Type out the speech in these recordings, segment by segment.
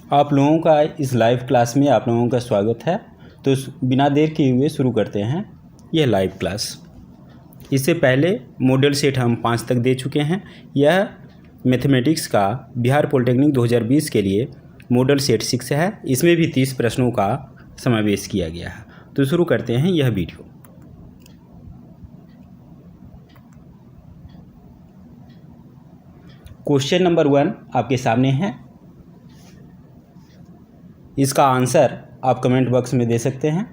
आप लोगों का इस लाइव क्लास में आप लोगों का स्वागत है। तो बिना देर किए हुए शुरू करते हैं यह लाइव क्लास। इससे पहले मॉडल सेट हम 5 तक दे चुके हैं। यह मैथमेटिक्स का बिहार पॉलिटेक्निक 2020 के लिए मॉडल सेट 6 है। इसमें भी 30 प्रश्नों का समावेश किया गया है। तो शुरू करते हैं यह वीडियो। क्वेश्चन नंबर 1 आपके सामने है। इसका आंसर आप कमेंट बॉक्स में दे सकते हैं।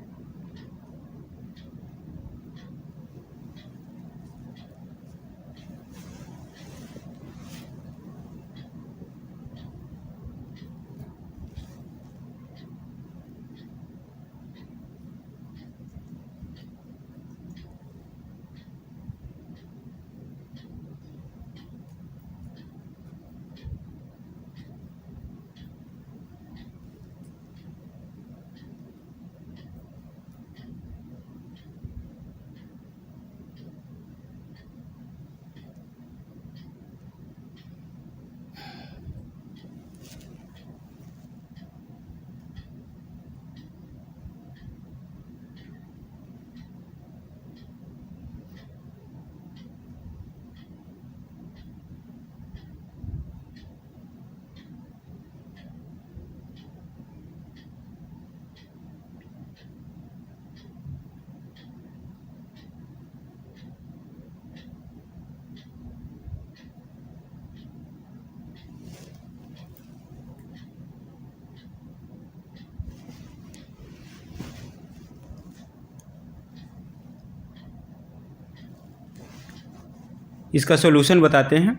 इसका सॉल्यूशन बताते हैं।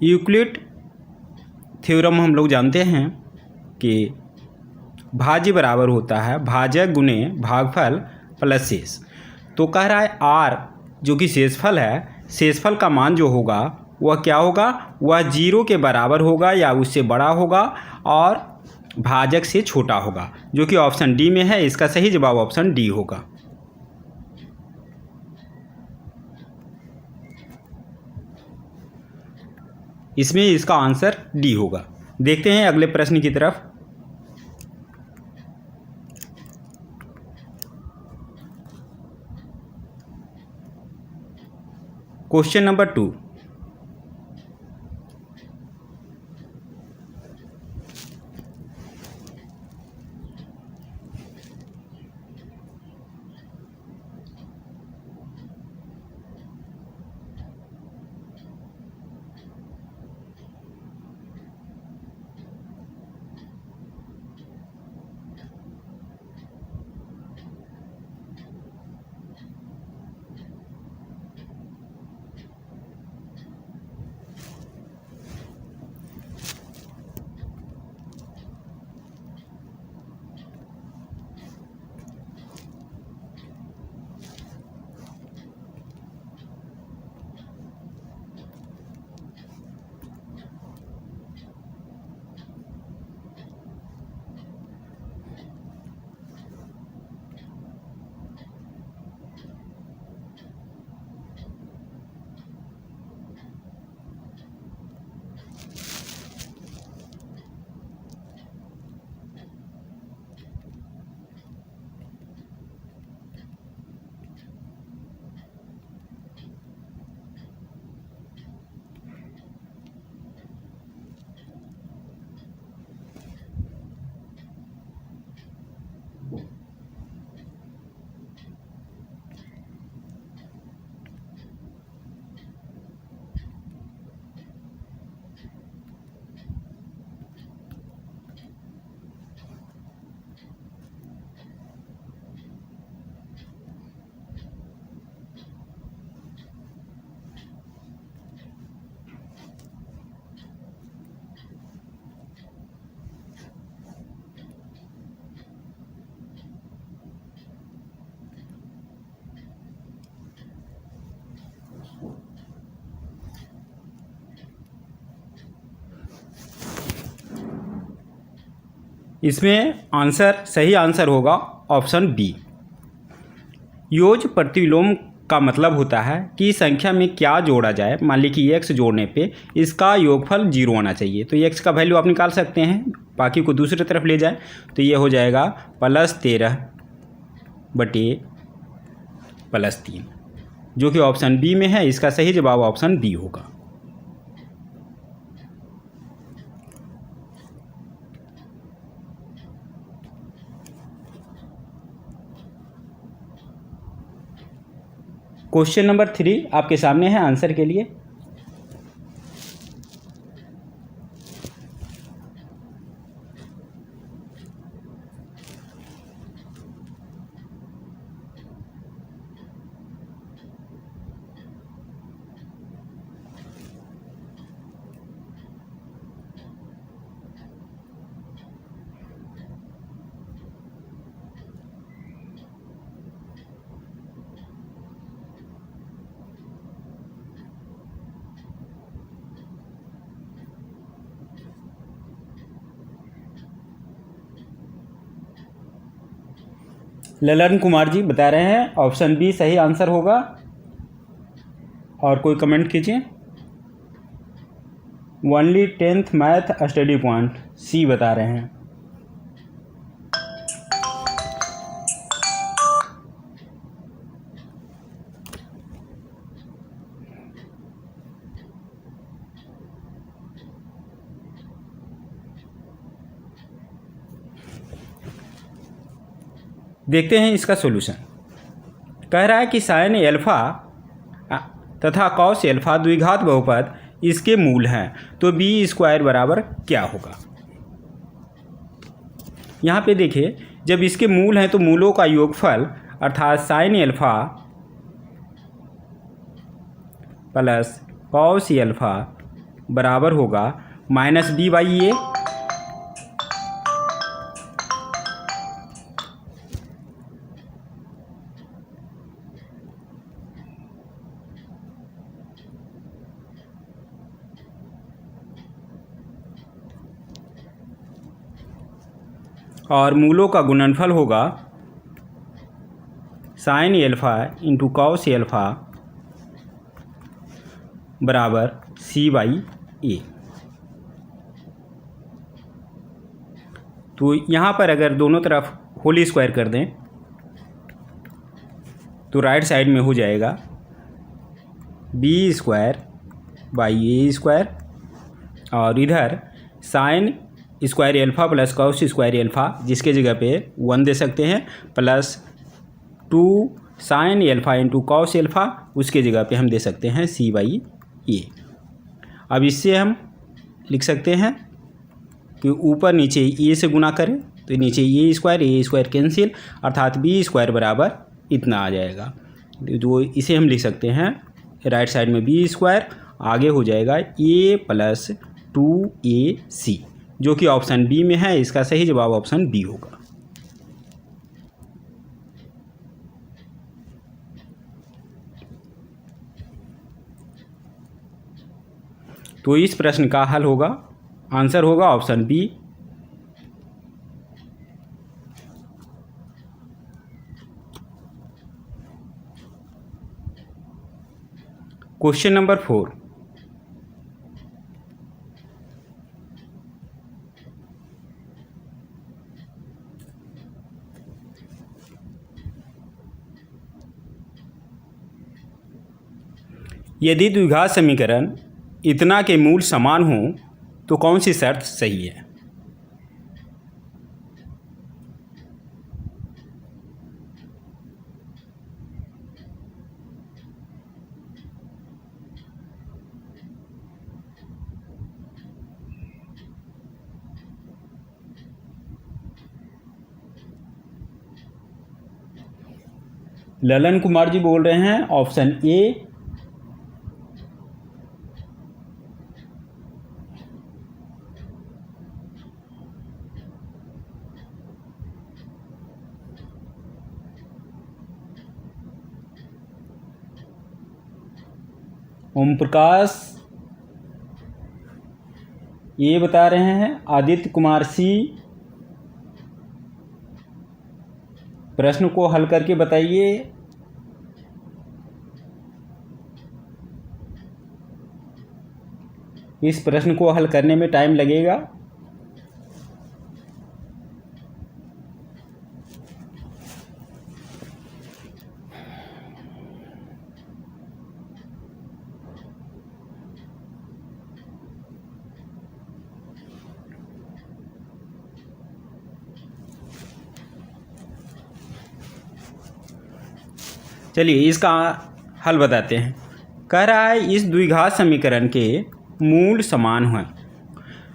यूक्लिड थ्योरम हम लोग जानते हैं कि भाज्य बराबर होता है भाजक गुणे भागफल प्लस शेष। तो कह रहा है आर जो कि शेषफल है, शेषफल का मान जो होगा वह क्या होगा, वह 0 के बराबर होगा या उससे बड़ा होगा और भाजक से छोटा होगा, जो कि ऑप्शन डी में है। इसका सही जवाब ऑप्शन डी होगा। इसमें इसका आंसर डी होगा। देखते हैं अगले प्रश्न की तरफ। Question number 2। इसमें सही आंसर होगा ऑप्शन बी। योज प्रतिलोम का मतलब होता है कि संख्या में क्या जोड़ा जाए। मान ली कि x जोड़ने पे इसका योगफल 0 आना चाहिए, तो x का वैल्यू आप निकाल सकते हैं, बाकी को दूसरी तरफ ले जाए तो ये हो जाएगा +13/+3, जो कि ऑप्शन बी में है। इसका सही जवाब ऑप्शन बी होगा। क्वेश्चन नंबर 3 आपके सामने है आंसर के लिए। ललन कुमार जी बता रहे हैं ऑप्शन बी सही आंसर होगा। और कोई कमेंट कीजिए। Only 10th math study point C बता रहे हैं। देखते हैं इसका सॉल्यूशन। कह रहा है कि साइन एल्फा तथा कॉस एल्फा द्विघात बहुपद इसके मूल हैं, तो b² बराबर क्या होगा। यहाँ पे देखिए, जब इसके मूल हैं तो मूलों का योगफल अर्थात sine alpha plus cos alpha बराबर होगा -b/a। और मूलों का गुणनफल होगा sine alpha into cos alpha बराबर c/a। तो यहाँ पर अगर दोनों तरफ होल स्क्वायर कर दें तो राइट साइड में हो जाएगा b²/a², और इधर sine square alpha plus cos square alpha, जिसके जगह पे 1 दे सकते हैं, +2 sine alpha into cos alpha, उसके जगह पे हम दे सकते हैं c/a। अब इससे हम लिख सकते हैं कि ऊपर नीचे a से गुना करें तो नीचे a² कैंसिल, अर्थात b² बराबर इतना आ जाएगा। जो इसे हम लिख सकते हैं राइट साइड में b², आगे हो जाएगा a + 2ac, जो कि ऑप्शन बी में है। इसका सही जवाब ऑप्शन बी होगा। तो इस प्रश्न का हल होगा, आंसर होगा ऑप्शन बी। Question number 4। यदि द्विघात समीकरण इतना के मूल समान हों तो कौन सी शर्त सही है। ललन कुमार जी बोल रहे हैं ऑप्शन ए। ओम प्रकाश ये बता रहे हैं, आदित्य कुमार सी, प्रश्न को हल करके बताइए। इस प्रश्न को हल करने में टाइम लगेगा। चलिए इसका हल बताते हैं। कह रहा है इस द्विघात समीकरण के मूल समान हैं।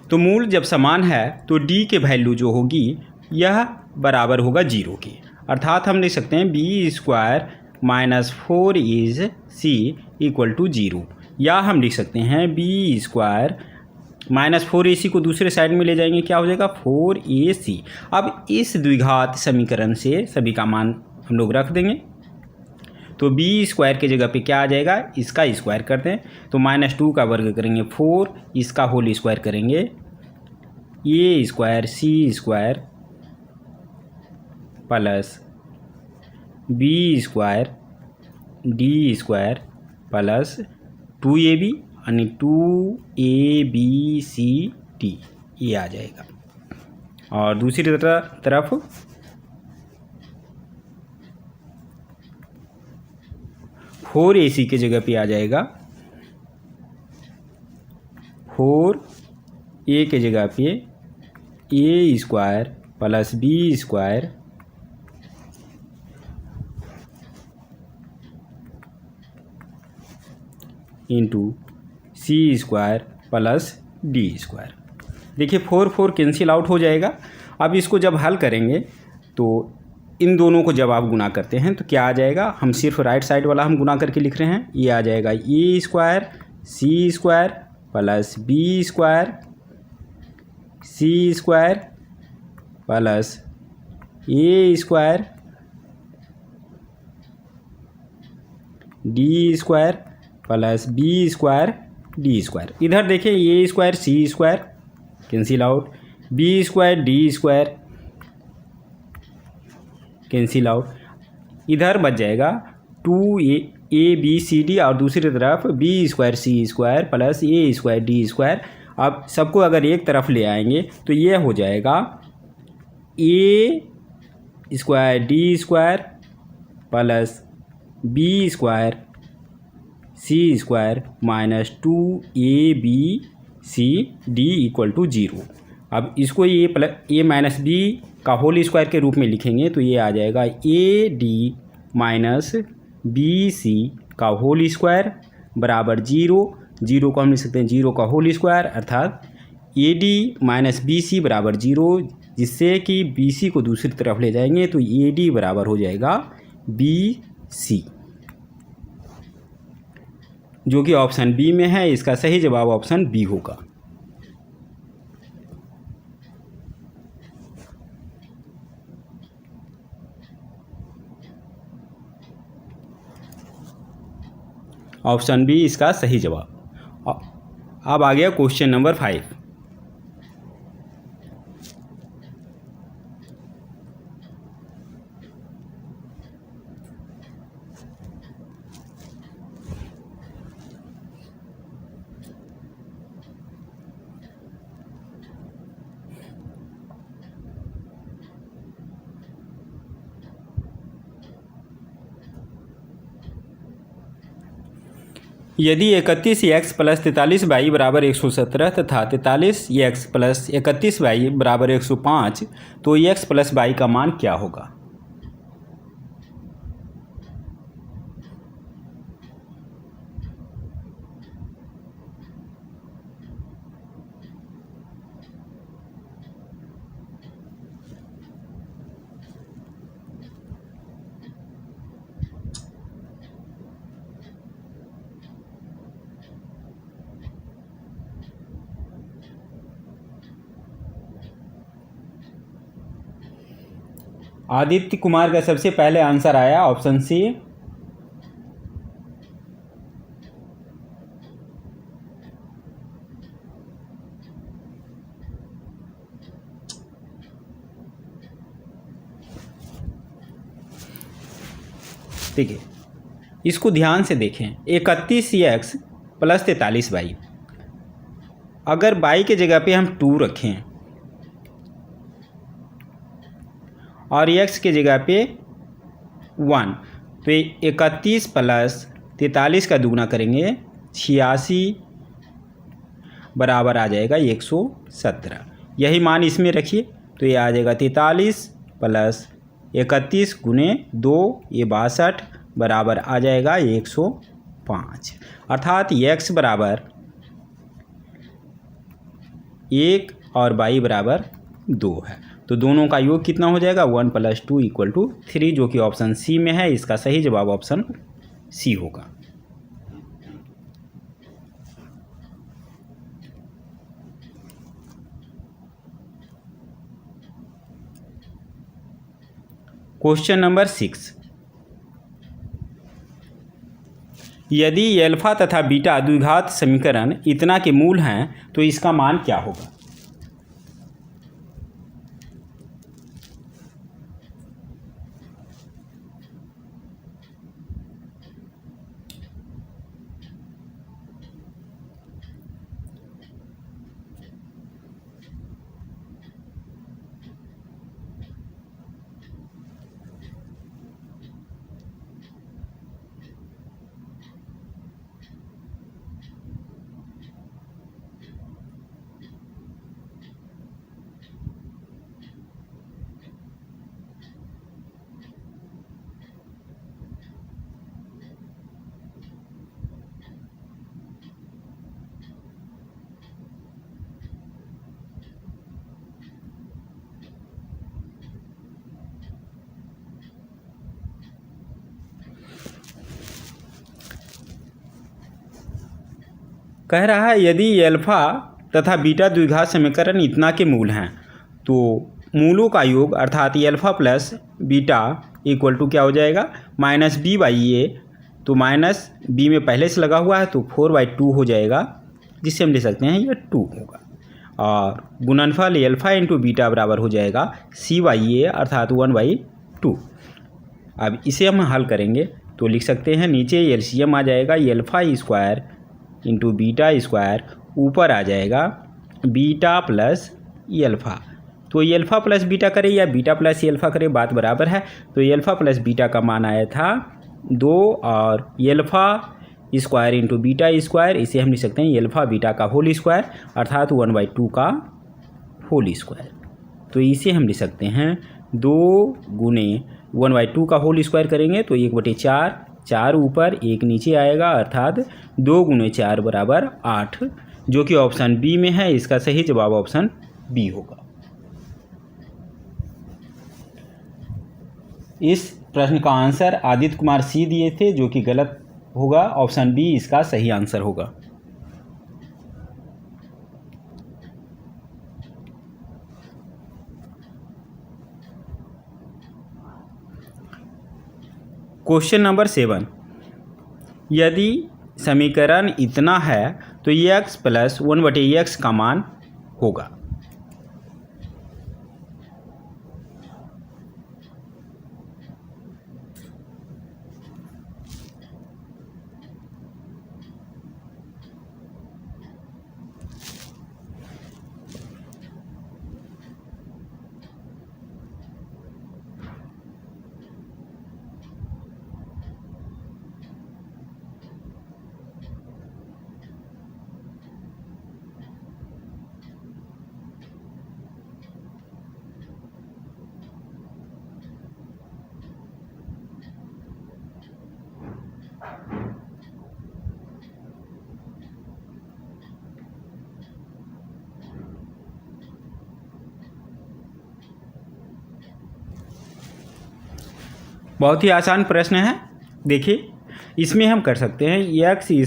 तो मूल जब समान है तो d के वैल्यू जो होगी यह बराबर होगा 0 के। अर्थात हम लिख सकते हैं B square minus 4 is C equal to 0, या हम लिख सकते हैं बी स्क्वायर माइनस 4ac को दूसरे साइड में ले जाएंगे, क्या हो जाएगा 4ac। अब इस द्विघात समीकरण से सभी का मान हम लोग रख देंगे। तो बी स्क्वायर की जगह पे क्या आ जाएगा, इसका स्क्वायर करते हैं तो -2 का वर्ग करेंगे 4, इसका होल स्क्वायर करेंगे a square c square plus b square d square plus 2ab यानी 2abcd ये आ जाएगा। और दूसरी तरफ 4ac के जगह पे आ जाएगा 4a के जगह पे a square plus b square into c square plus d square. देखिए 4 कैंसिल आउट हो जाएगा। अब इसको जब हल करेंगे तो इन दोनों को जब आप गुना करते हैं तो क्या आ जाएगा, हम सिर्फ राइट साइड वाला हम गुना करके लिख रहे हैं, ये आ जाएगा a square c square plus b square c square plus a square d square plus b square d square. इधर देखिए a square c square cancel out, b square d square cancel out, इधर बच जाएगा 2abcd और दूसरी तरफ b square c square plus a square d square. अब सबको अगर एक तरफ ले आएंगे तो ये हो जाएगा a square d square plus b square c square minus 2abcd equal to 0। अब इसको ए माइनस बी का होल स्क्वायर के रूप में लिखेंगे तो ये आ जाएगा a D minus B c का होल स्क्वायर बराबर 0 को हम लिख सकते हैं 0 का होल स्क्वायर, अर्थात A D minus B C बराबर 0, जिससे कि बी सी को दूसरी तरफ ले जाएंगे तो ए डी बराबर हो जाएगा बी सी, जो कि ऑप्शन बी में है। इसका सही जवाब ऑप्शन बी होगा। ऑप्शन बी इसका सही जवाब। अब आ गया क्वेश्चन नंबर 5। यदि 31x प्लस 43y बराबर 117 तथा 43x प्लस 31y बराबर 105 तो x प्लस y का मान क्या होगा। आदित्य कुमार का सबसे पहले आंसर आया ऑप्शन सी। देखिए इसको ध्यान से देखें, 31x प्लस 43y। अगर y के जगह पे हम 2 रखें और x के जगह पे 1, तो 31 प्लस 43 का दुगना करेंगे 86 बराबर आ जाएगा 117। यही मान इसमें रखिए तो ये आ जाएगा 43 प्लस 31 गुने 2, ये 62 बराबर आ जाएगा 105। अर्थात x बराबर 1 और y बराबर 2 है। तो दोनों का योग कितना हो जाएगा 1 + 2 = 3, जो कि ऑप्शन सी में है। इसका सही जवाब ऑप्शन सी होगा। क्वेश्चन नंबर 6, यदि अल्फा तथा बीटा द्विघात समीकरण इतना के मूल हैं तो इसका मान क्या होगा। कह रहा है यदि अल्फा तथा बीटा द्विघात समीकरण इतना के मूल हैं तो मूलों का योग अर्थात alpha plus beta equal to क्या हो जाएगा -b/a। तो माइनस b में पहले से लगा हुआ है तो 4/2 हो जाएगा, जिससे हम ले सकते हैं ये 2 होगा। और गुणनफल अल्फा इंटू बीटा बराबर हो जाएगा c/a अर्थात 1/2। अब इसे हम हल करेंगे तो लिख सकते हैं नीचे एलसीएम आ जाएगा alpha square into beta square, ऊपर आ जाएगा बीटा प्लस अल्फा। तो अल्फा प्लस बीटा करें या बीटा प्लस अल्फा करें बात बराबर है। तो अल्फा प्लस बीटा का मान आया था 2 और alpha square into beta square, इसे हम लिख सकते हैं अल्फा बीटा का होल स्क्वायर अर्थात 1/2 का होल स्क्वायर। तो इसे हम लिख सकते हैं 2 गुने 1/2 का होल स्क्वायर करेंगे तो 1/4, 4 ऊपर 1 नीचे आएगा अर्थात 2 गुने 4 बराबर 8, जो कि ऑप्शन बी में है। इसका सही जवाब ऑप्शन बी होगा। इस प्रश्न का आंसर आदित्य कुमार सी दिए थे, जो कि गलत होगा। ऑप्शन बी इसका सही आंसर होगा। क्वेश्चन नंबर 7, यदि समीकरण इतना है तो x + 1/x का मान होगा। बहुत ही आसान प्रश्न है। देखिए इसमें हम कर सकते हैं x²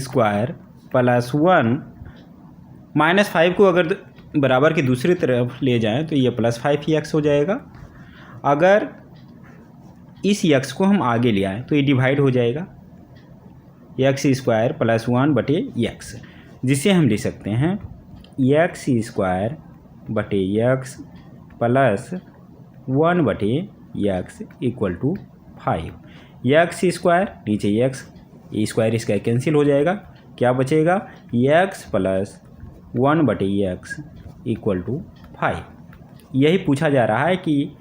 + 1 -5 को अगर बराबर की दूसरी तरफ ले जाएं तो ये +5x हो जाएगा। अगर इस x को हम आगे ले आएँ तो ये डिवाइड हो जाएगा x² + 1/x, जिसे हम लिख सकते हैं x² + 1/x = 5। एक्स स्क्वायर, नीचे एक्स स्क्वायर इसका कैंसिल हो जाएगा, क्या बचेगा x plus 1/x equal to 5। यही पूछा जा रहा है कि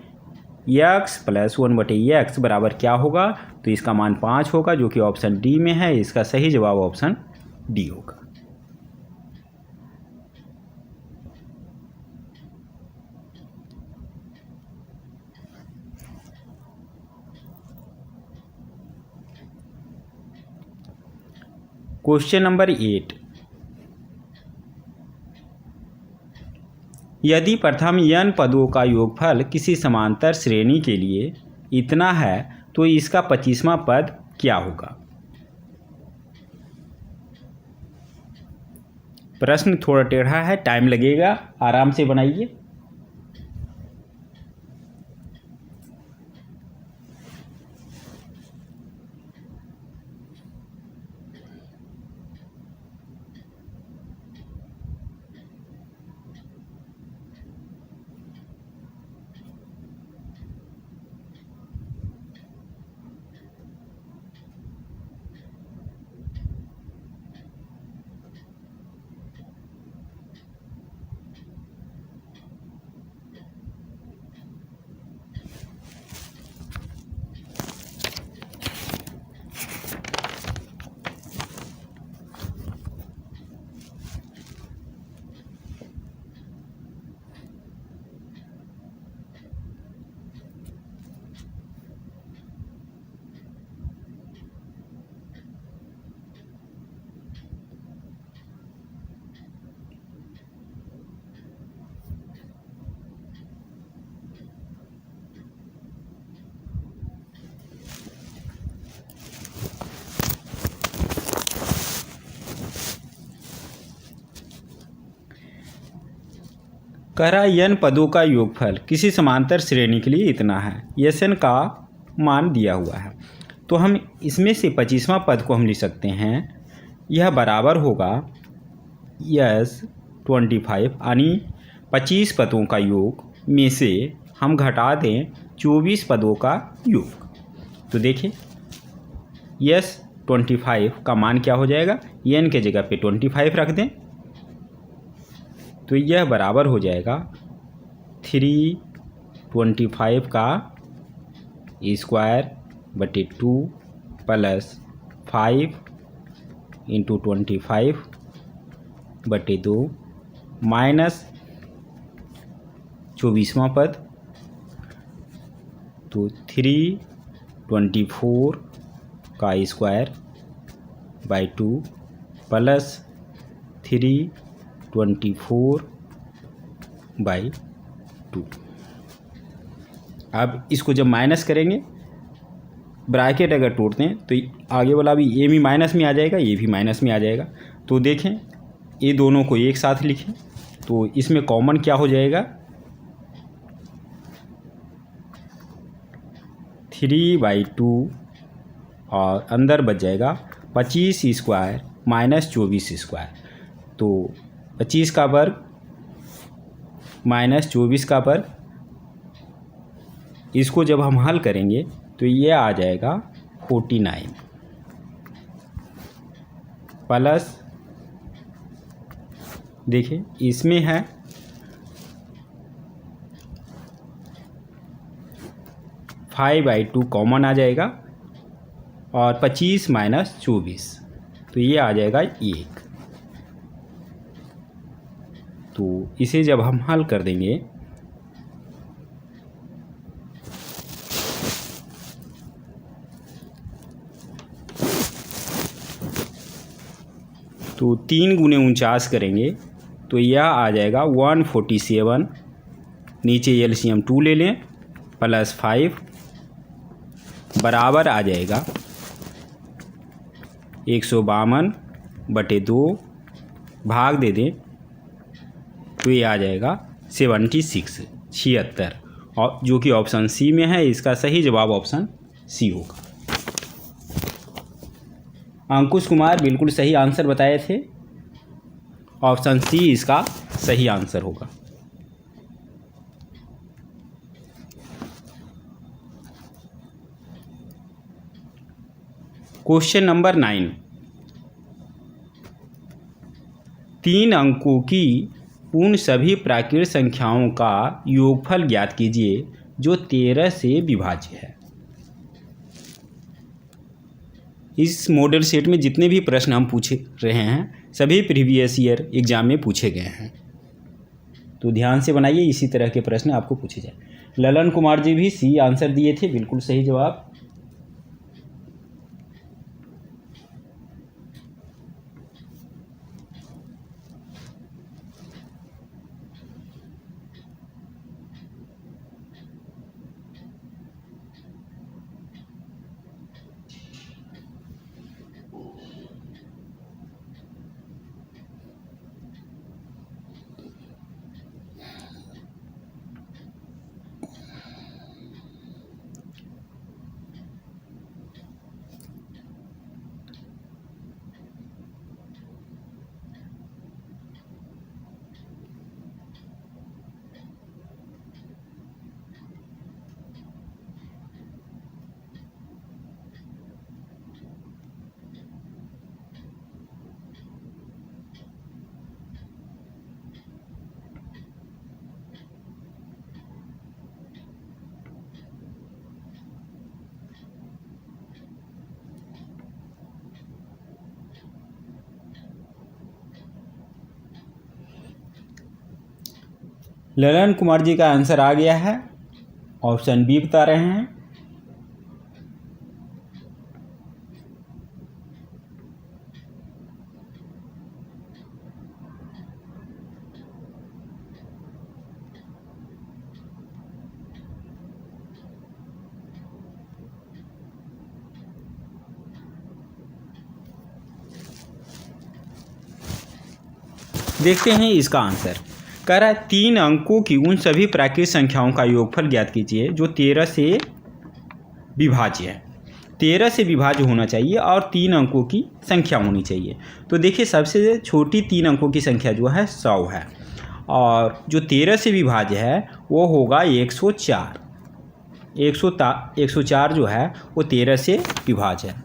x प्लस 1/x बराबर क्या होगा, तो इसका मान 5 होगा, जो कि ऑप्शन डी में है। इसका सही जवाब ऑप्शन डी होगा। क्वेश्चन नंबर 8, यदि प्रथम n पदों का योगफल किसी समांतर श्रेणी के लिए इतना है तो इसका 25वां पद क्या होगा। प्रश्न थोड़ा टेढ़ा है, टाइम लगेगा, आराम से बनाइए। कह रहा है n पदों का योगफल किसी समांतर श्रेणी के लिए इतना है, Sn का मान दिया हुआ है। तो हम इसमें से 25वां पद को हम लिख सकते हैं, यह बराबर होगा S25, यानी 25 पदों का योग में से हम घटा दें 24 पदों का योग। तो देखिए S25 का मान क्या हो जाएगा, n के जगह पे 25 रख दें तो यह बराबर हो जाएगा 325 का स्क्वायर बटे 2 प्लस 5 इंटू 25 बटे 2 माइनस 24वां पद, तो 324 का स्क्वायर बाई 2 प्लस 324 बाई 2। अब इसको जब माइनस करेंगे, ब्रैकेट अगर तोड़ते हैं तो आगे वाला भी ये भी माइनस में आ जाएगा, ये भी माइनस में आ जाएगा। तो देखें ये दोनों को एक साथ लिखें तो इसमें कॉमन क्या हो जाएगा, 3/2 और अंदर बच जाएगा 25 स्क्वायर माइनस 24 स्क्वायर। तो 25 का वर्ग माइनस 24 का वर्ग, इसको जब हम हल करेंगे तो ये आ जाएगा 49 प्लस, देखिए इसमें है 5/2 कॉमन आ जाएगा और 25 माइनस 24 तो ये आ जाएगा 1। तो इसे जब हम हल कर देंगे तो 3 गुने 49 करेंगे तो यह आ जाएगा 147, नीचे एलसीएम 2 ले लें प्लस 5 बराबर आ जाएगा 152/2, भाग दे दें तो ये आ जाएगा 76, और जो कि ऑप्शन सी में है। इसका सही जवाब ऑप्शन सी होगा। अंकुश कुमार बिल्कुल सही आंसर बताए थे, ऑप्शन सी इसका सही आंसर होगा। क्वेश्चन नंबर 9, 3 अंकों की उन सभी प्राकृत संख्याओं का योगफल ज्ञात कीजिए जो 13 से विभाज्य है। इस मॉडल सेट में जितने भी प्रश्न हम पूछ रहे हैं सभी प्रीवियस ईयर एग्जाम में पूछे गए हैं, तो ध्यान से बनाइए, इसी तरह के प्रश्न आपको पूछे जाए। ललन कुमार जी भी सी आंसर दिए थे, बिल्कुल सही जवाब। ललन कुमार जी का आंसर आ गया है, ऑप्शन बी बता रहे हैं। देखते हैं इसका आंसर। कह रहा है 3 अंकों की उन सभी प्राकृत संख्याओं का योगफल ज्ञात कीजिए जो 13 से विभाज्य है। 13 से विभाज्य होना चाहिए और 3 अंकों की संख्या होनी चाहिए। तो देखिए सबसे छोटी 3 अंकों की संख्या जो है 100 है, और जो 13 से विभाज्य है वो होगा 104। 104 जो है वो 13 से विभाज्य है।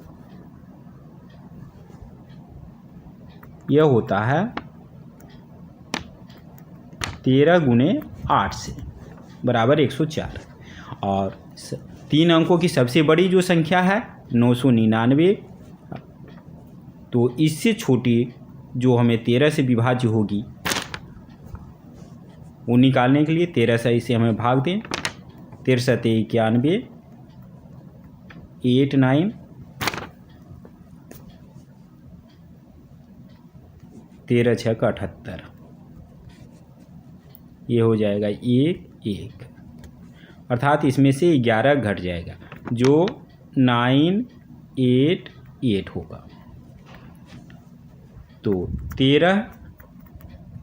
यह होता है 13 गुणे 8 से बराबर 104। और 3 अंकों की सबसे बड़ी जो संख्या है 999, तो इससे छोटी जो हमें 13 से विभाज्य होगी वो निकालने के लिए 13 से इसे हमें भाग दें। 13 सते 91, 89, 13 छः का 78, ये हो जाएगा 1, अर्थात इसमें से 11 घट जाएगा जो 988 होगा। तो 13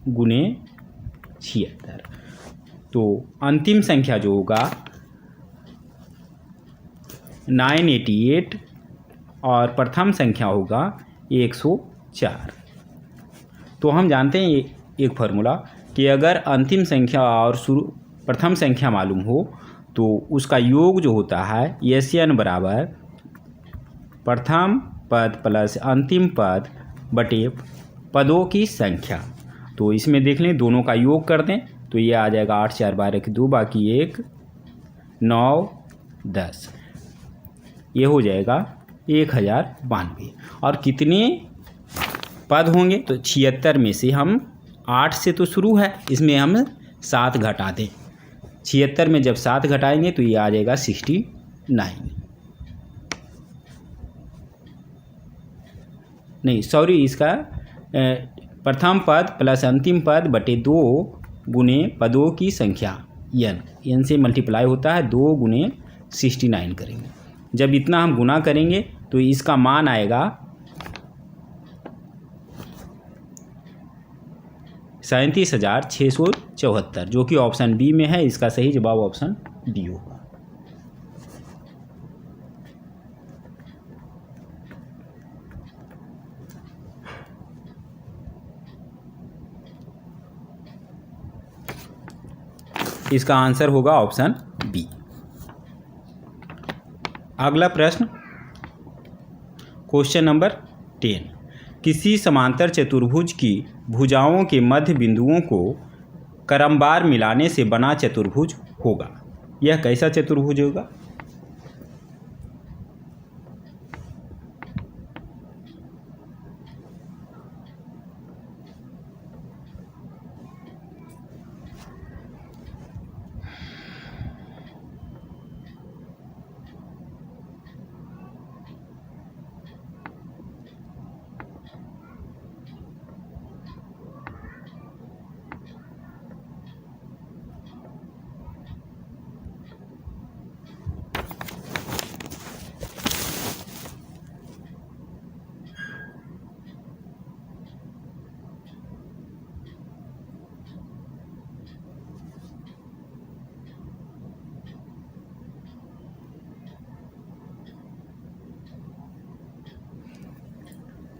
गुणे 76, तो अंतिम संख्या जो होगा 988 और प्रथम संख्या होगा 104। तो हम जानते हैं एक फार्मूला कि अगर अंतिम संख्या और प्रथम संख्या मालूम हो तो उसका योग जो होता है SN बराबर प्रथम पद प्लस अंतिम पद बटे पदों की संख्या। तो इसमें देख लें दोनों का योग कर दें तो ये आ जाएगा 8 4 12 की 2 बाकी 1 9 10, ये हो जाएगा 1092। और कितने पद होंगे तो 76 में से हम 8 से तो शुरू है, इसमें हम 7 घटा दें। 76 में जब 7 घटाएंगे तो ये आ जाएगा 69। नहीं सॉरी, इसका प्रथम पद प्लस अंतिम पद बटे 2 गुणे पदों की संख्या n से मल्टीप्लाई होता है 2 गुणे 69 करेंगे। जब इतना हम गुना करेंगे तो इसका मान आएगा 37,674, जो कि ऑप्शन बी में है। इसका सही जवाब ऑप्शन डी होगा। इसका आंसर होगा ऑप्शन बी। अगला प्रश्न क्वेश्चन नंबर 10, किसी समांतर चतुर्भुज की भुजाओं के मध्य बिंदुओं को क्रमवार मिलाने से बना चतुर्भुज होगा। यह कैसा चतुर्भुज होगा?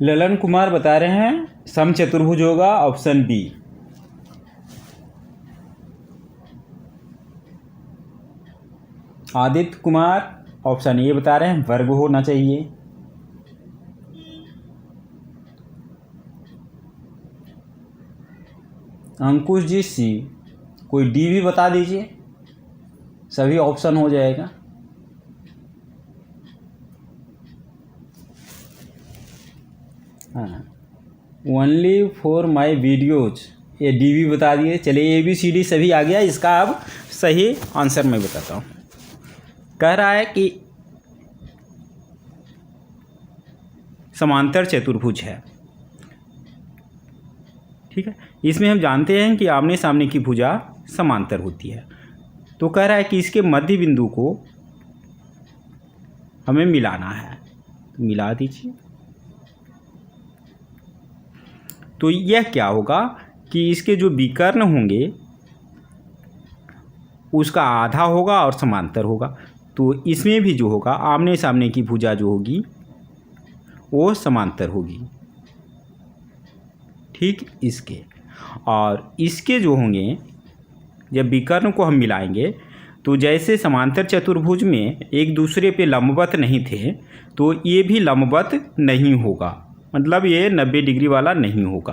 ललन कुमार बता रहे हैं समचतुर्भुज होगा, option B. Aditya Kumar option A बता रहे हैं वर्ग होना चाहिए। अंकुश जी सी, कोई डी भी बता दीजिए, सभी ऑप्शन हो जाएगा। हाँ, ओनली फॉर माई वीडियोज, ये डी भी बता दिए। चलिए ABCD सभी आ गया, इसका अब सही आंसर मैं बताता हूँ। कह रहा है कि समांतर चतुर्भुज है, ठीक है। इसमें हम जानते हैं कि आमने सामने की भुजा समांतर होती है। तो कह रहा है कि इसके मध्य बिंदु को हमें मिलाना है, तो मिला दीजिए। तो यह क्या होगा कि इसके जो विकर्ण होंगे उसका आधा होगा और समांतर होगा। तो इसमें भी जो होगा आमने सामने की भुजा जो होगी वो समांतर होगी, ठीक। इसके और इसके जो होंगे, जब विकर्ण को हम मिलाएंगे तो जैसे समांतर चतुर्भुज में एक दूसरे पे लंबवत नहीं थे, तो ये भी लंबवत नहीं होगा, मतलब ये 90 डिग्री वाला नहीं होगा।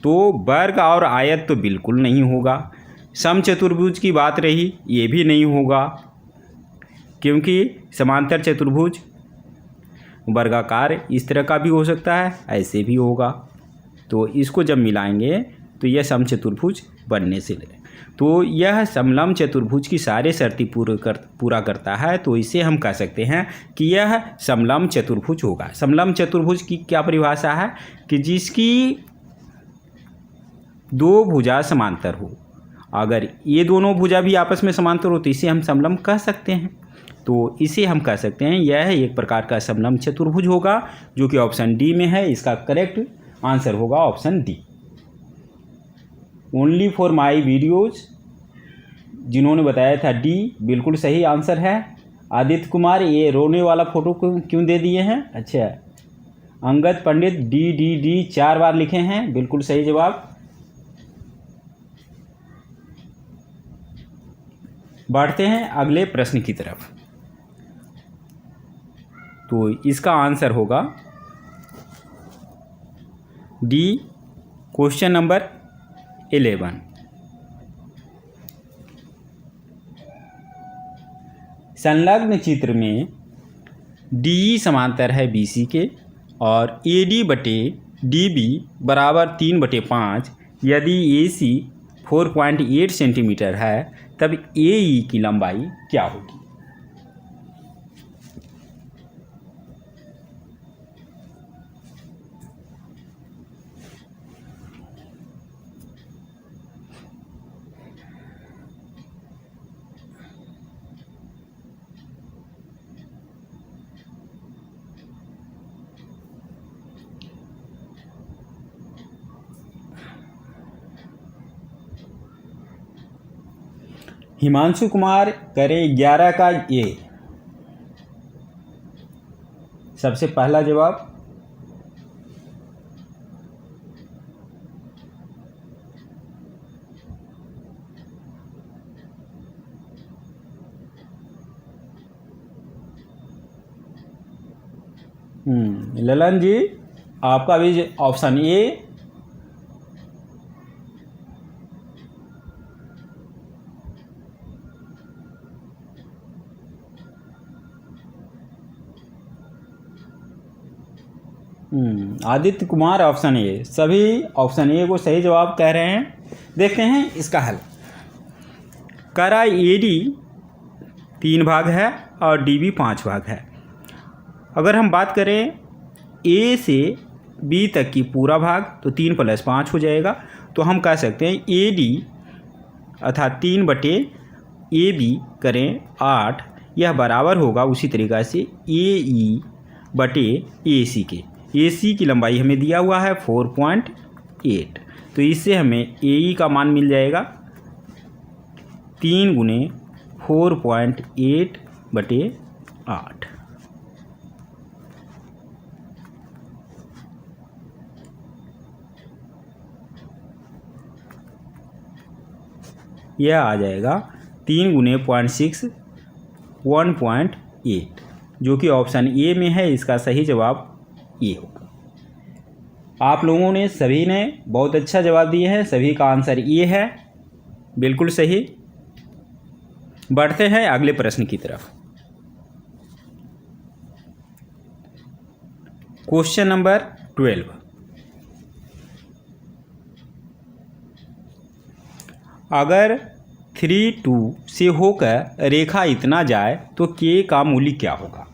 तो वर्ग और आयत तो बिल्कुल नहीं होगा। समचतुर्भुज की बात रही, ये भी नहीं होगा, क्योंकि समांतर चतुर्भुज वर्गाकार इस तरह का भी हो सकता है, ऐसे भी होगा। तो इसको जब मिलाएंगे तो यह समचतुर्भुज बनने से ले, तो यह समलंब चतुर्भुज की सारे शर्तें पूरा करता है। तो इसे हम कह सकते हैं कि यह समलंब चतुर्भुज होगा। समलंब चतुर्भुज की क्या परिभाषा है कि जिसकी दो भुजा समांतर हो। अगर ये दोनों भुजा भी आपस में समांतर हो तो इसे हम समलंब कह सकते हैं। तो इसे हम कह सकते हैं यह एक प्रकार का समलंब चतुर्भुज होगा, जो कि ऑप्शन डी में है। इसका करेक्ट आंसर होगा option D. Only for my videos जिन्होंने बताया था डी बिल्कुल सही आंसर है। आदित्य कुमार, ये रोने वाला फोटो क्यों दे दिए हैं? अच्छा, अंगद पंडित डी डी डी 4 बार लिखे हैं, बिल्कुल सही जवाब। बढ़ते हैं अगले प्रश्न की तरफ। तो इसका आंसर होगा डी, क्वेश्चन नंबर 11। संलग्न चित्र में डी समांतर है BC के और AD बटे DB बराबर 3/5। यदि AC 4.8 सेंटीमीटर है तब AE की लंबाई क्या होगी? हिमांशु कुमार करें 11 का ए। सबसे पहला जवाब ललन जी, आपका भी option A. Aditya Kumar option ए, सभी ऑप्शन ए को सही जवाब कह रहे हैं। देखते हैं इसका हल। करा ए डी 3 भाग है और डी भी 5 भाग है। अगर हम बात करें ए से बी तक की पूरा भाग तो 3 + 5 हो जाएगा। तो हम कह सकते हैं ए डी अर्थात 3/AB करें 8, यह बराबर होगा उसी तरीक़ा से AE/AC के। AC की लंबाई हमें दिया हुआ है 4.8, तो इससे हमें AE का मान मिल जाएगा 3 × 4.8/8। यह आ जाएगा 3 × 0.6 1.8, जो कि ऑप्शन ए में है। इसका सही जवाब ये होगा। आप लोगों ने सभी ने बहुत अच्छा जवाब दिए हैं, सभी का आंसर ये है, बिल्कुल सही। बढ़ते हैं अगले प्रश्न की तरफ। Question number 12। अगर 3-2 से होकर रेखा इतना जाए तो के का मूल्य क्या होगा?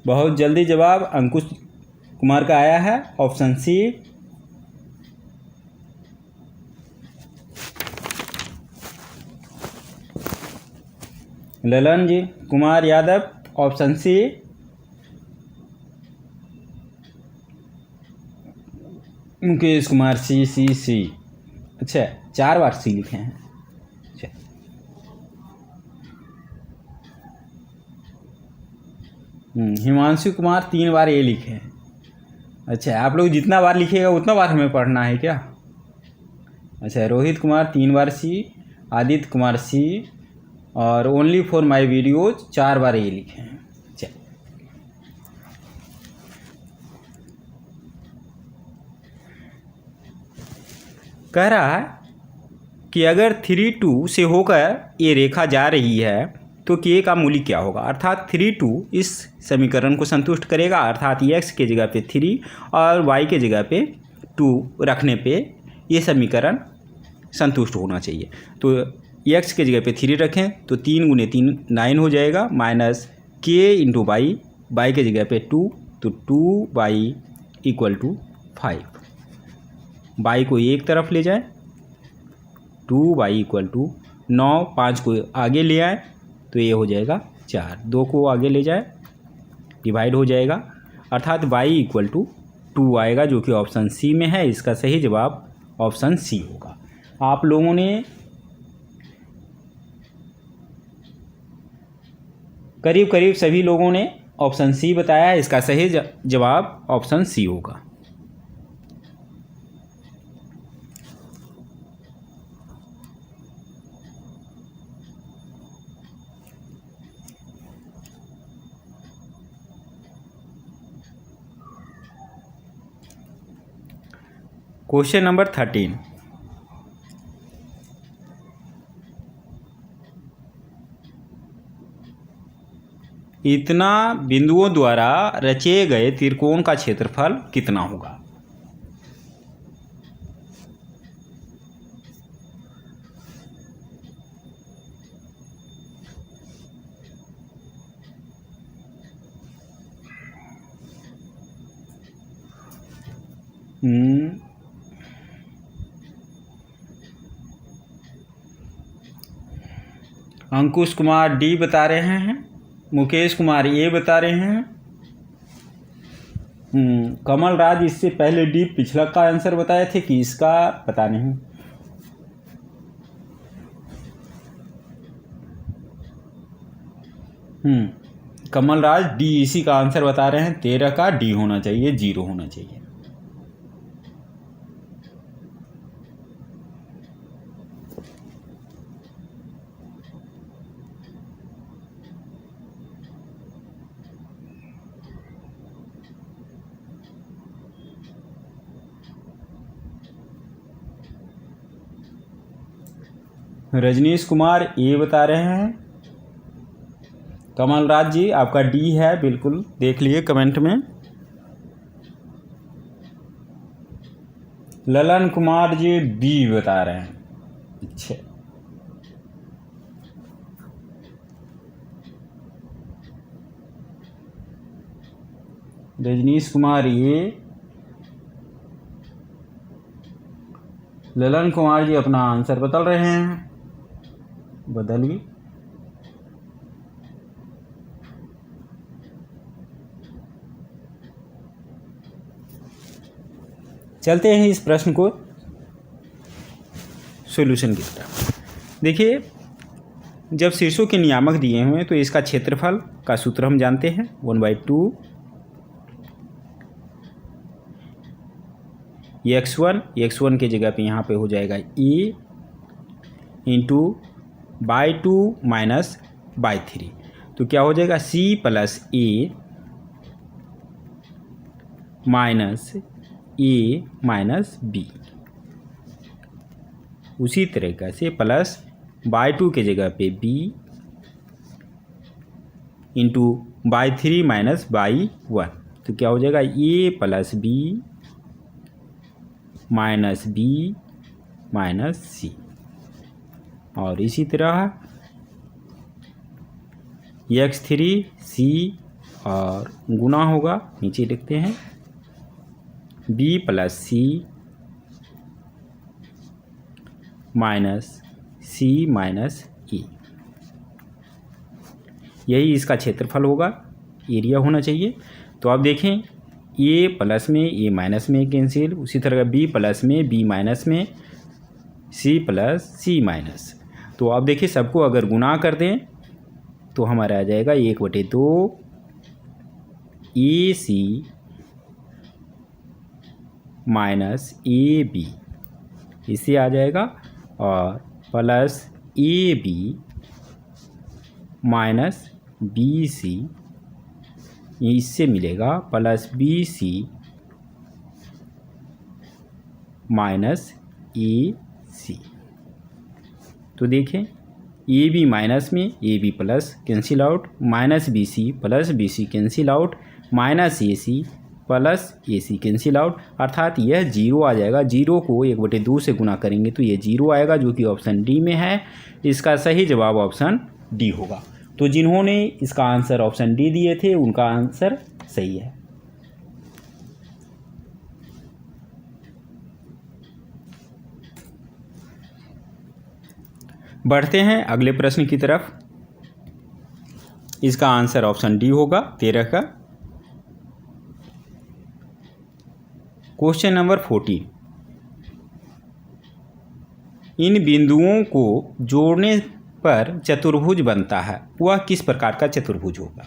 बहुत जल्दी जवाब अंकुश कुमार का आया है, ऑप्शन सी। ललन जी कुमार यादव, ऑप्शन सी। मुकेश कुमार सी। अच्छा, 4 बार सी लिखे हैं। अच्छा, हिमांशु कुमार 3 बार ए लिखे हैं। अच्छा, आप लोग जितना बार लिखिएगा उतना बार हमें पढ़ना है क्या? अच्छा, रोहित कुमार 3 बार सी, आदित्य कुमार सी, और ओनली फॉर माई वीडियोज 4 बार ये लिखे हैं। चल, कह रहा है कि अगर 3-2 से होकर ये रेखा जा रही है तो के का मूल्य क्या होगा? अर्थात 3-2 इस समीकरण को संतुष्ट करेगा, अर्थात x के जगह पे 3 और y के जगह पे 2 रखने पे ये समीकरण संतुष्ट होना चाहिए। तो x के जगह पे 3 रखें तो 3 × 3 9 हो जाएगा, माइनस k × y के जगह पे 2 तो 2y = 5। y को एक तरफ ले जाए, 2y = 9, 5 को आगे ले आए तो ये हो जाएगा 4, 2 को आगे ले जाए डिवाइड हो जाएगा, अर्थात y = 2 आएगा, जो कि ऑप्शन सी में है। इसका सही जवाब ऑप्शन सी होगा। आप लोगों ने करीब करीब सभी लोगों ने ऑप्शन सी बताया है, इसका सही जवाब ऑप्शन सी होगा। Question number 13। इतना बिंदुओं द्वारा रचे गए त्रिकोण का क्षेत्रफल कितना होगा? अंकुश कुमार डी बता रहे हैं, मुकेश कुमार ए बता रहे हैं, कमल राज इससे पहले डी पिछला का आंसर बताए थे कि इसका पता नहीं। कमल राज डी, इसी का आंसर बता रहे हैं। 13 का डी होना चाहिए, 0 होना चाहिए। रजनीश कुमार ए बता रहे हैं। कमल राज जी आपका डी है, बिल्कुल देख लिए कमेंट में। ललन कुमार जी बी बता रहे हैं। अच्छा, रजनीश कुमार ये, ललन कुमार जी अपना आंसर बदल रहे हैं। बदलिए। चलते हैं इस प्रश्न को सॉल्यूशन की तरफ। देखिए, जब शीर्षों के नियामक दिए हुए हैं तो इसका क्षेत्रफल का सूत्र हम जानते हैं 1/2 x1 के जगह पे यहाँ पे हो जाएगा e into by 2 minus by 3। तो क्या हो जाएगा c plus a minus a minus b। उसी तरीक़े से प्लस बाई 2 के जगह पे b into by 3 minus by 1। तो क्या हो जाएगा a plus b minus b minus c। और इसी तरह x3 c और गुना होगा, नीचे लिखते हैं b plus c minus c minus e। यही इसका क्षेत्रफल होगा, एरिया होना चाहिए। तो आप देखें a प्लस में a माइनस में कैंसिल, उसी तरह b प्लस में b माइनस में c प्लस c माइनस। तो आप देखिए सबको अगर गुना कर दें तो हमारा आ जाएगा 1/2 AC माइनस AB, इससे आ जाएगा। और प्लस AB माइनस BC, इससे मिलेगा प्लस BC माइनस AC। तो देखें AB माइनस में AB plus cancel out, minus BC plus BC cancel out, minus AC plus AC cancel out, अर्थात यह 0 आ जाएगा। 0 को 1/2 से गुना करेंगे तो ये 0 आएगा, जो कि ऑप्शन डी में है। इसका सही जवाब ऑप्शन डी होगा। तो जिन्होंने इसका आंसर ऑप्शन डी दिए थे उनका आंसर सही है। बढ़ते हैं अगले प्रश्न की तरफ। इसका आंसर ऑप्शन डी होगा 13 का। क्वेश्चन नंबर 14, इन बिंदुओं को जोड़ने पर चतुर्भुज बनता है, वह किस प्रकार का चतुर्भुज होगा?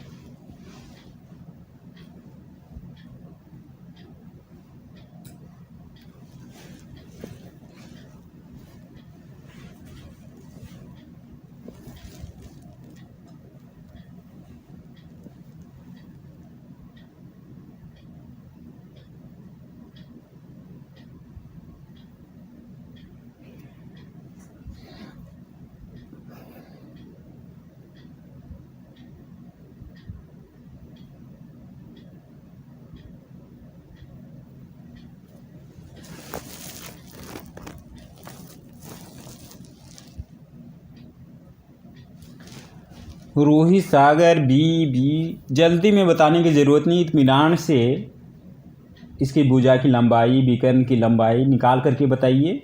रोहित सागर बी, जल्दी में बताने की ज़रूरत नहीं, इत्मीनान से इसकी भुजा की लंबाई, विकर्ण की लंबाई निकाल करके बताइए।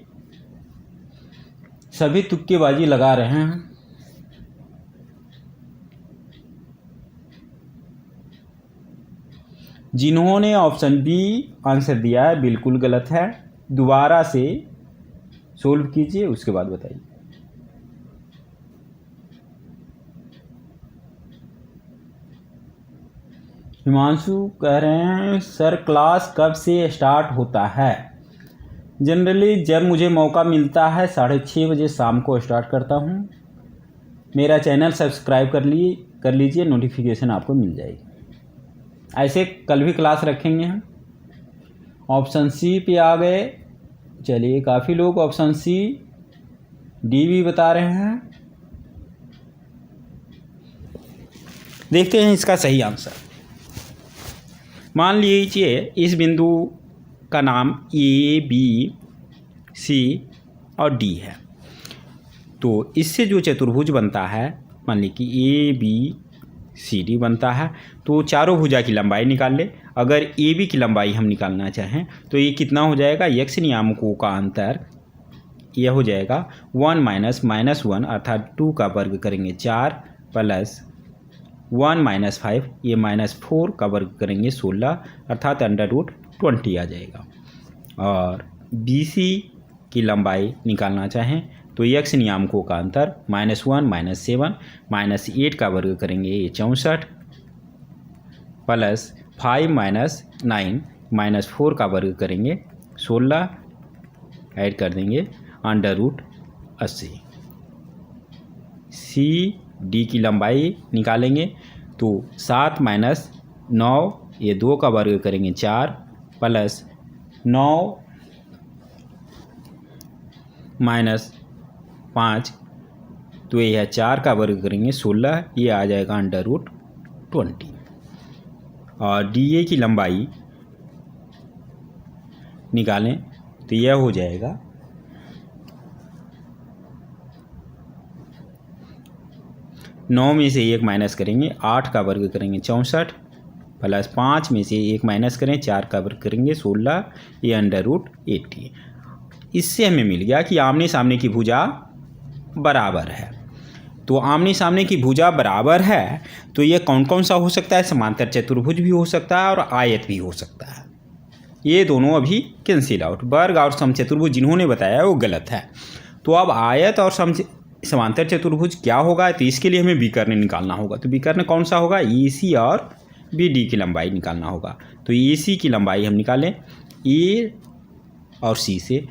सभी तुक्केबाजी लगा रहे हैं। जिन्होंने ऑप्शन बी आंसर दिया है बिल्कुल गलत है। दोबारा से सोल्व कीजिए, उसके बाद बताइए। हिमांशु कह रहे हैं सर क्लास कब से स्टार्ट होता है? जनरली जब मुझे मौका मिलता है 6:30 बजे शाम को स्टार्ट करता हूँ। मेरा चैनल सब्सक्राइब कर लीजिए, नोटिफिकेशन आपको मिल जाएगी। ऐसे कल भी क्लास रखेंगे हम। ऑप्शन सी पे आ गए। चलिए, काफ़ी लोग ऑप्शन सी डी भी बता रहे हैं। देखते हैं इसका सही आंसर। मान लीजिए इस बिंदु का नाम ए, बी, सी और डी है। तो इससे जो चतुर्भुज बनता है, मान लीजिए कि ए, बी, सी, डी बनता है। तो चारों भुजा की लंबाई निकाल ले। अगर ए बी की लंबाई हम निकालना चाहें तो ये कितना हो जाएगा? यक्स नियामकों का अंतर यह हो जाएगा 1 माइनस -1 अर्थात 2 का वर्ग करेंगे 4 प्लस 1 माइनस 5, ये -4 का वर्ग करेंगे 16 अर्थात √20 आ जाएगा। और बी सी की लंबाई निकालना चाहें तो यक्स नियामकों का अंतर -1 -7 -8 का वर्ग करेंगे ये 64 प्लस 5 -9 -4 का वर्ग करेंगे 16 ऐड कर देंगे √80। सी डी की लंबाई निकालेंगे तो 7 -9 ये 2 का वर्ग करेंगे 4 प्लस 9 -5 तो ये है 4 का वर्ग करेंगे 16, ये आ जाएगा √20। और डी ए की लंबाई निकालें तो यह हो जाएगा 9 में से 1 माइनस करेंगे 8 का वर्ग करेंगे 64 प्लस 5 में से 1 माइनस करें 4 का वर्ग करेंगे 16, ये √80। इससे हमें मिल गया कि आमने सामने की भुजा बराबर है। तो आमने सामने की भुजा बराबर है तो ये कौन कौन सा हो सकता है? समांतर चतुर्भुज भी हो सकता है और आयत भी हो सकता है। ये दोनों अभी कैंसिल आउट। वर्ग और समचतुर्भुज जिन्होंने बताया वो गलत है। तो अब आयत और समांतर चतुर्भुज क्या होगा? तो इसके लिए हमें विकर्ण निकालना होगा। तो विकर्ण कौन सा होगा? ए सी और बी डी की लंबाई निकालना होगा। तो ए सी की लंबाई हम निकालें ए और सी से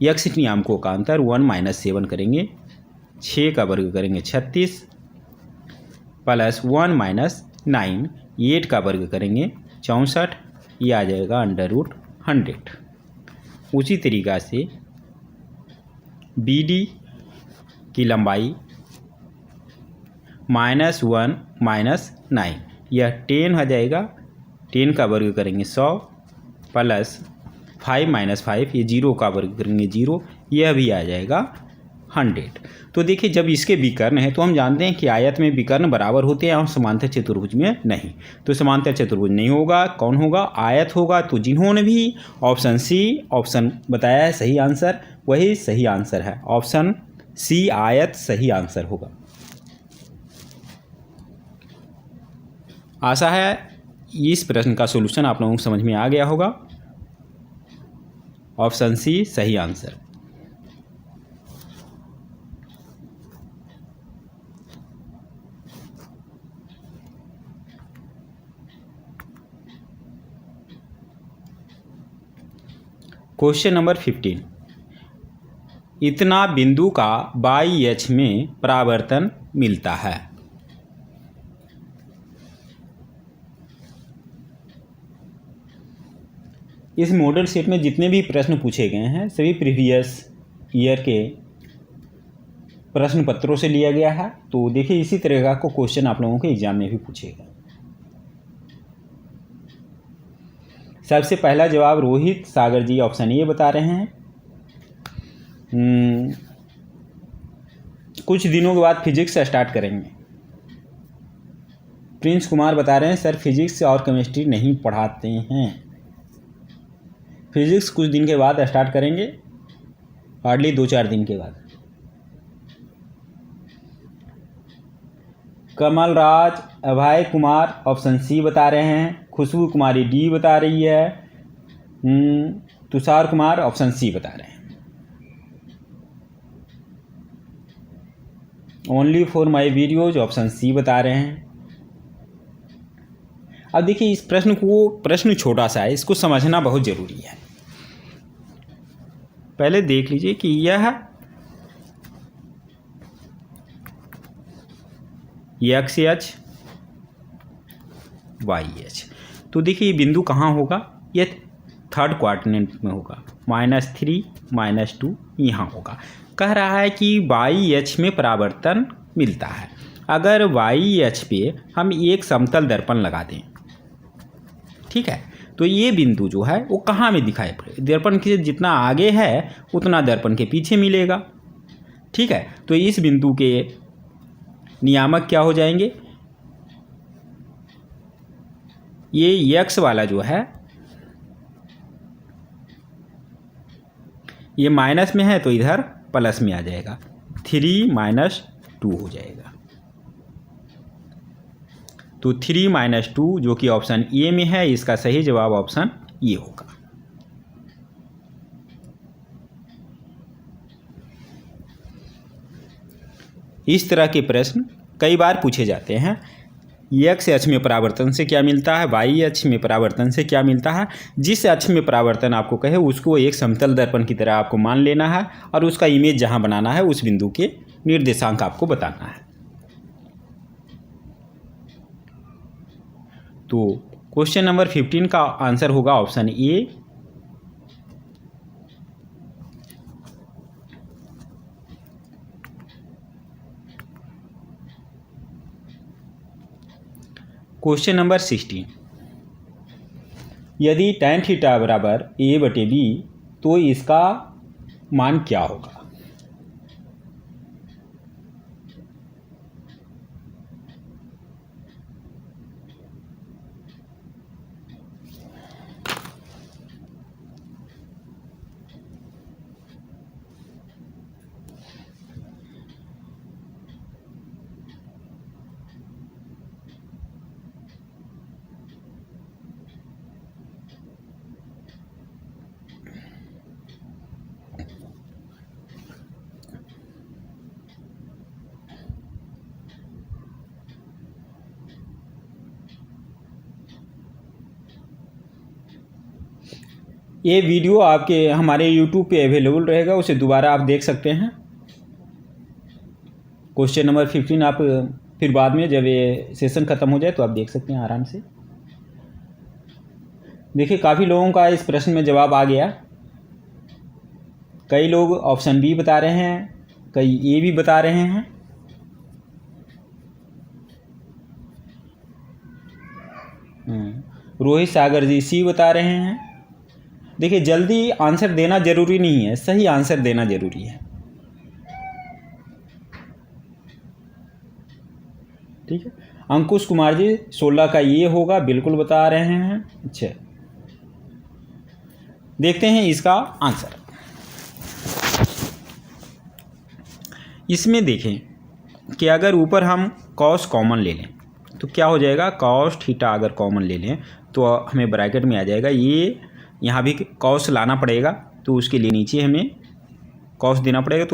यक्स नियामकों का अंतर 1 - 7 करेंगे 6 का वर्ग करेंगे 36 प्लस 1 - 9 8 का वर्ग करेंगे 64, ये आ जाएगा √100। उसी तरीक़ा से बी डी की लंबाई -1 - 9 यह 10 आ जाएगा। 10 का वर्ग करेंगे 100 प्लस 5 - 5 ये 0 का वर्ग करेंगे 0, यह भी आ जाएगा 100। तो देखिए जब इसके विकर्ण है तो हम जानते हैं कि आयत में विकर्ण बराबर होते हैं और समांतर चतुर्भुज में नहीं। तो समांतर चतुर्भुज नहीं होगा, कौन होगा? आयत होगा। तो जिन्होंने भी ऑप्शन सी ऑप्शन बताया है सही आंसर, वही सही आंसर है। ऑप्शन सी आयत सही आंसर होगा। आशा है इस प्रश्न का सॉल्यूशन आप लोगों को समझ में आ गया होगा। ऑप्शन सी सही आंसर। क्वेश्चन नंबर 15, इतना बिंदु का बाई एच में परावर्तन मिलता है। इस मॉडल सेट में जितने भी प्रश्न पूछे गए हैं सभी प्रीवियस ईयर के प्रश्न पत्रों से लिया गया है। तो देखिए इसी तरह का क्वेश्चन आप लोगों के एग्जाम में भी पूछेगा। सबसे पहला जवाब रोहित सागर जी ऑप्शन ए बता रहे हैं। कुछ दिनों के बाद फिजिक्स स्टार्ट करेंगे। प्रिंस कुमार बता रहे हैं सर फिजिक्स और केमिस्ट्री नहीं पढ़ाते हैं। फिजिक्स कुछ दिन के बाद स्टार्ट करेंगे, हार्डली 2-4 दिन के बाद। कमल राज अभय कुमार ऑप्शन सी बता रहे हैं। खुशबू कुमारी डी बता रही है। तुषार कुमार ऑप्शन सी बता रहे हैं। Only for my videos option C बता रहे हैं। अब देखिए इस प्रश्न छोटा सा है, इसको समझना बहुत ज़रूरी है। पहले देख लीजिए कि यह एक्स एच वाई एच, तो देखिए ये बिंदु कहाँ होगा, ये थर्ड क्वाड्रेंट में होगा, -3 -2 यहाँ होगा। कह रहा है कि वाई एच में परावर्तन मिलता है। अगर वाई एच पे हम एक समतल दर्पण लगा दें, ठीक है, तो ये बिंदु जो है वो कहाँ में दिखाई पड़े, दर्पण के जितना आगे है उतना दर्पण के पीछे मिलेगा, ठीक है। तो इस बिंदु के नियामक क्या हो जाएंगे, ये एक्स वाला जो है ये माइनस में है तो इधर प्लस में आ जाएगा, 3 - 2 हो जाएगा। तो 3 - 2 जो कि ऑप्शन ए में है, इसका सही जवाब ऑप्शन ए होगा। इस तरह के प्रश्न कई बार पूछे जाते हैं। एक्स अक्ष में परावर्तन से क्या मिलता है, वाई अक्ष में परावर्तन से क्या मिलता है। जिस अक्ष में परावर्तन आपको कहे उसको एक समतल दर्पण की तरह आपको मान लेना है और उसका इमेज जहां बनाना है उस बिंदु के निर्देशांक आपको बताना है। तो क्वेश्चन नंबर 15 का आंसर होगा ऑप्शन ए। क्वेश्चन नंबर 16, यदि tan थीटा बराबर a/b तो इसका मान क्या होगा। ये वीडियो आपके हमारे YouTube पे अवेलेबल रहेगा, उसे दोबारा आप देख सकते हैं। क्वेश्चन नंबर 15 आप फिर बाद में जब ये सेशन ख़त्म हो जाए तो आप देख सकते हैं आराम से। देखिए काफ़ी लोगों का इस प्रश्न में जवाब आ गया। कई लोग ऑप्शन बी बता रहे हैं, कई ए भी बता रहे हैं। रोहित सागर जी सी बता रहे हैं। देखिए जल्दी आंसर देना ज़रूरी नहीं है, सही आंसर देना ज़रूरी है, ठीक है। अंकुश कुमार जी 16 का ये होगा, बिल्कुल बता रहे हैं। अच्छा देखते हैं इसका आंसर। इसमें देखें कि अगर ऊपर हम कॉस कॉमन ले लें तो क्या हो जाएगा, कॉस थीटा अगर कॉमन ले लें तो हमें ब्रैकेट में आ जाएगा, ये यहाँ भी कॉस लाना पड़ेगा तो उसके लिए नीचे हमें कॉस देना पड़ेगा। तो